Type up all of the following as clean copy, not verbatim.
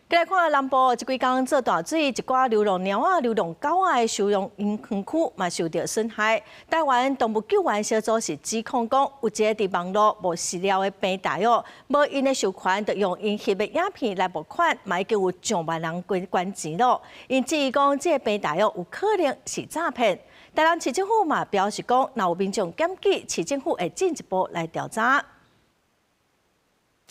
来看南部这几天做大水，一寡流浪猫仔、流浪狗仔的收容园区嘛受到损害。台湾动物救援小组是指控讲，有一个伫网络无饲料的平台无因的授权，就用因翕的影片来募款，嘛已经有上万人捐钱咯。因质疑讲，这个平台有可能是诈骗。台南市政府嘛表示讲，若有民众检举，市政府会进一步来调查。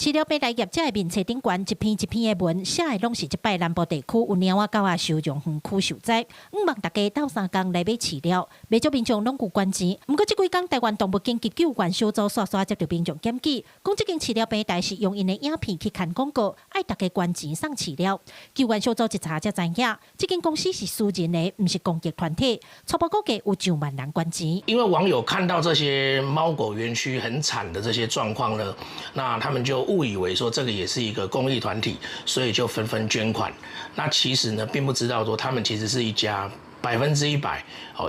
饲料平台业者的面册顶悬一篇一篇的文，写的拢是即摆南部地区有猫仔狗仔收容园区受灾，望大家斗相共来买饲料。未少民众拢有捐钱，不过即几天台湾动物紧急救援小组刷接到民众检举，讲即间饲料平台是用因的影片去看广告，爱大家捐钱送饲料。救援小组一查才知影，即间公司是私人的，不是公益团体。初步估计有上万人捐钱。因为网友看到这些猫狗园区很惨的这些状况呢，那他们就 误以为说这个也是一个公益团体，所以就纷纷捐款。那其实呢，并不知道说他们其实是一家100%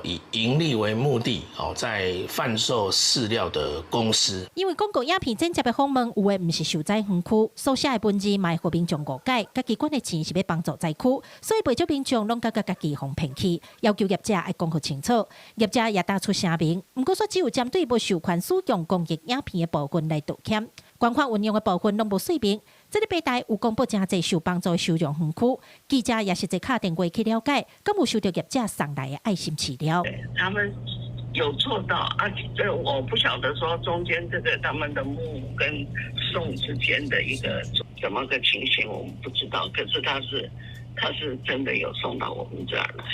以盈利为目的在贩售饲料的公司。因为广告影片剪接的访问，有的不是受灾园区，所写的文字嘛互民众误解，家己捐的钱是要帮助灾区，所以不少民众拢感觉家己被骗去，要求业者要讲好清楚。业者也打出声明，不过说只有针对无授权使用公益影片的部分来道歉。 捐款运用的部分拢无说明，这个平台有公布真侪受帮助的收容园区，记者也是在打电话去了解，敢有收到业者送来的爱心饲料。他们有做到啊，这我不晓得说中间这个他们的募跟送之间的一个怎么个情形，我们不知道。可是他是真的有送到我们这儿来。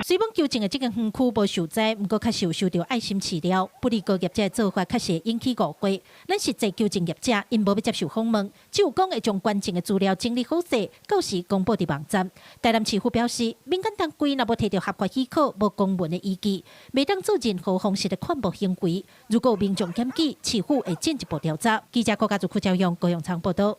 虽然纠正的这个园区无受灾，不过确实有收到爱心饲料。不离个业者的做法确实引起误会。咱实际纠正业者因无要接受访问，只有讲会将捐赠的资料整理好势，到时公布伫网站。台南市府表示，民间单位若无摕到合法许可、无公文的依据，未当做任何方式的款步行为。如果有民众检举，市府会进一步调查。记者郭家族副朝阳高永昌报道。